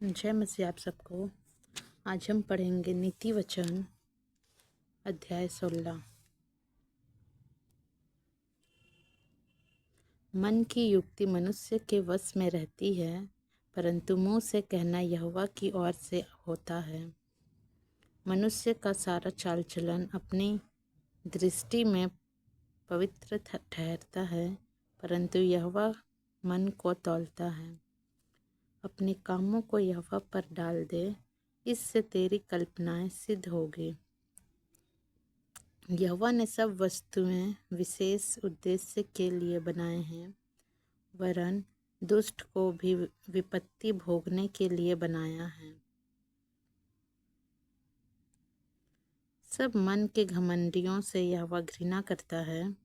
जय मसीह आप सबको। आज हम पढ़ेंगे नीति वचन अध्याय 16। मन की युक्ति मनुष्य के वश में रहती है, परंतु मुंह से कहना यहोवा की ओर से होता है। मनुष्य का सारा चाल चलन अपनी दृष्टि में पवित्र ठहरता है, परंतु यहोवा मन को तौलता है। अपने कामों को यहोवा पर डाल दे, इससे तेरी कल्पनाएं सिद्ध होगी। यहोवा ने सब वस्तुएं विशेष उद्देश्य के लिए बनाए हैं, वरन दुष्ट को भी विपत्ति भोगने के लिए बनाया है। सब मन के घमंडियों से यहोवा घृणा करता है।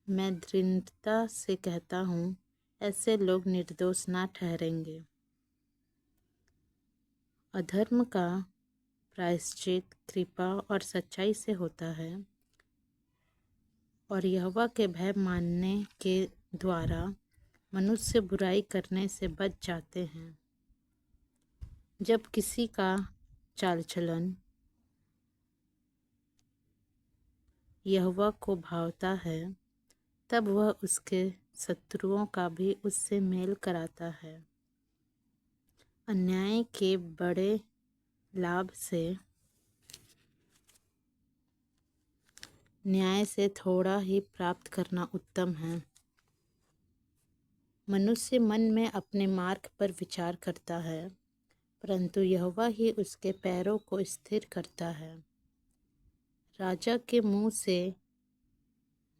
मैं दृढ़ता से कहता हूँ, ऐसे लोग निर्दोष ना ठहरेंगे। अधर्म का प्रायश्चित कृपा और सच्चाई से होता है, और यहोवा के भय मानने के द्वारा मनुष्य बुराई करने से बच जाते हैं। जब किसी का चाल चलन यहोवा को भावता है, तब वह उसके शत्रुओं का भी उससे मेल कराता है। अन्याय के बड़े लाभ से न्याय से थोड़ा ही प्राप्त करना उत्तम है। मनुष्य मन में अपने मार्ग पर विचार करता है, परंतु यहोवा ही उसके पैरों को स्थिर करता है। राजा के मुंह से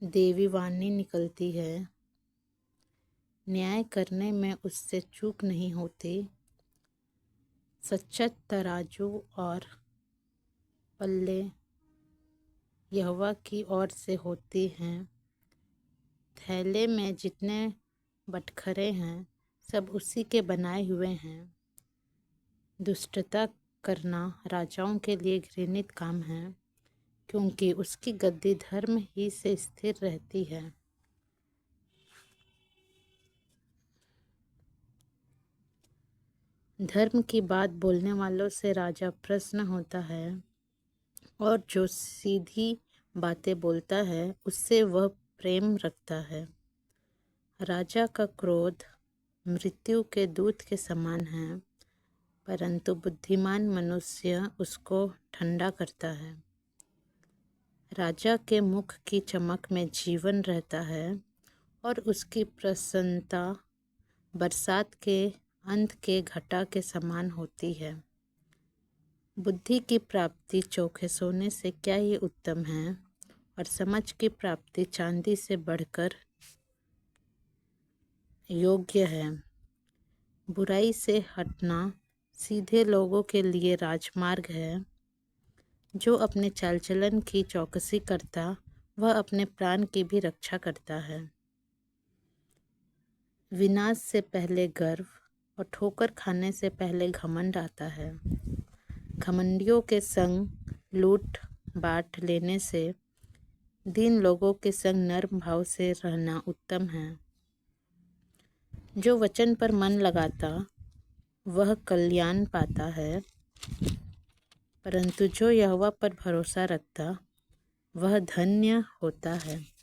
देवी वाणी निकलती है, न्याय करने में उससे चूक नहीं होती। सच्चा तराजू और पल्ले यहोवा की ओर से होती हैं। थैले में जितने बटखरे हैं, सब उसी के बनाए हुए हैं। दुष्टता करना राजाओं के लिए घृणित काम है, क्योंकि उसकी गद्दी धर्म ही से स्थिर रहती है। धर्म की बात बोलने वालों से राजा प्रसन्न होता है, और जो सीधी बातें बोलता है उससे वह प्रेम रखता है। राजा का क्रोध मृत्यु के दूत के समान है, परंतु बुद्धिमान मनुष्य उसको ठंडा करता है। राजा के मुख की चमक में जीवन रहता है, और उसकी प्रसन्नता बरसात के अंत के घटा के समान होती है। बुद्धि की प्राप्ति चोखे सोने से क्या ही उत्तम है, और समझ की प्राप्ति चांदी से बढ़कर योग्य है। बुराई से हटना सीधे लोगों के लिए राजमार्ग है। जो अपने चाल चलन की चौकसी करता, वह अपने प्राण की भी रक्षा करता है। विनाश से पहले गर्व और ठोकर खाने से पहले घमंड आता है। घमंडियों के संग लूट बांट लेने से दीन लोगों के संग नर्म भाव से रहना उत्तम है। जो वचन पर मन लगाता, वह कल्याण पाता है, परंतु जो यहोवा पर भरोसा रखता, वह धन्य होता है।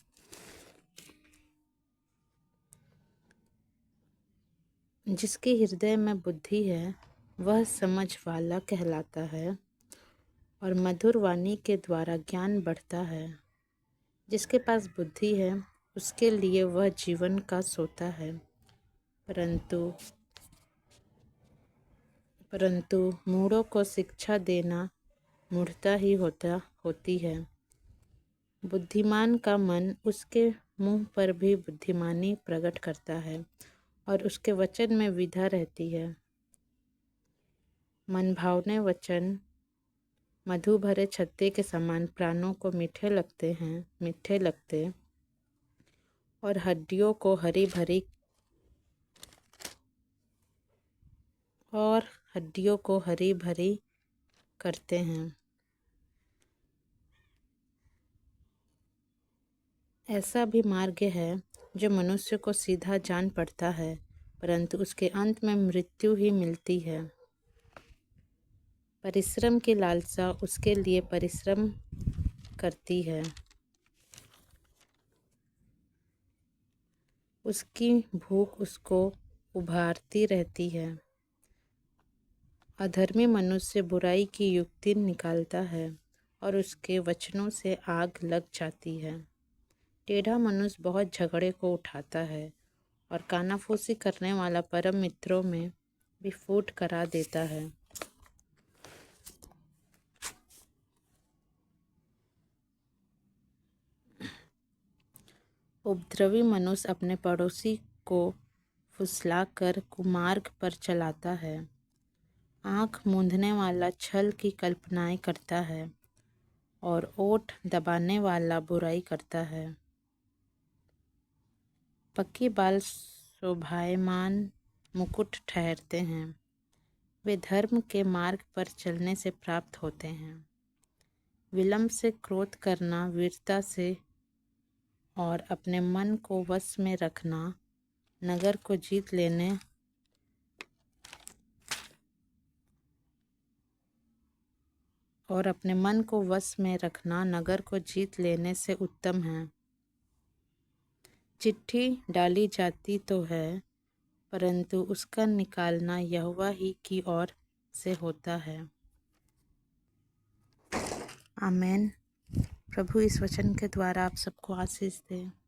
जिसके हृदय में बुद्धि है, वह समझ वाला कहलाता है, और मधुर वाणी के द्वारा ज्ञान बढ़ता है। जिसके पास बुद्धि है, उसके लिए वह जीवन का सोता है, परंतु मूढ़ों को शिक्षा देना मूढ़ता ही होती है। बुद्धिमान का मन उसके मुंह पर भी बुद्धिमानी प्रकट करता है, और उसके वचन में विधा रहती है। मन भावने वचन मधु भरे छत्ते के समान प्राणों को मीठे लगते, और हड्डियों को हरी भरी करते हैं। ऐसा भी मार्ग है जो मनुष्य को सीधा जान पड़ता है, परंतु उसके अंत में मृत्यु ही मिलती है। परिश्रम की लालसा उसके लिए परिश्रम करती है, उसकी भूख उसको उभारती रहती है। अधर्मी मनुष्य बुराई की युक्ति निकालता है और उसके वचनों से आग लग जाती है। टेढ़ा मनुष्य बहुत झगड़े को उठाता है और कानाफूसी करने वाला परम मित्रों में भी फूट करा देता है। उपद्रवी मनुष्य अपने पड़ोसी को फुसलाकर कुमार्ग पर चलाता है। आँख मूंदने वाला छल की कल्पनाएं करता है और ओठ दबाने वाला बुराई करता है। पक्के बाल शोभायमान मुकुट ठहरते हैं, वे धर्म के मार्ग पर चलने से प्राप्त होते हैं। विलंब से क्रोध करना वीरता से और अपने मन को वश में रखना नगर को जीत लेने से उत्तम है। चिट्ठी डाली जाती तो है, परंतु उसका निकालना यहोवा ही की ओर से होता है। आमीन। प्रभु इस वचन के द्वारा आप सबको आशीष दे।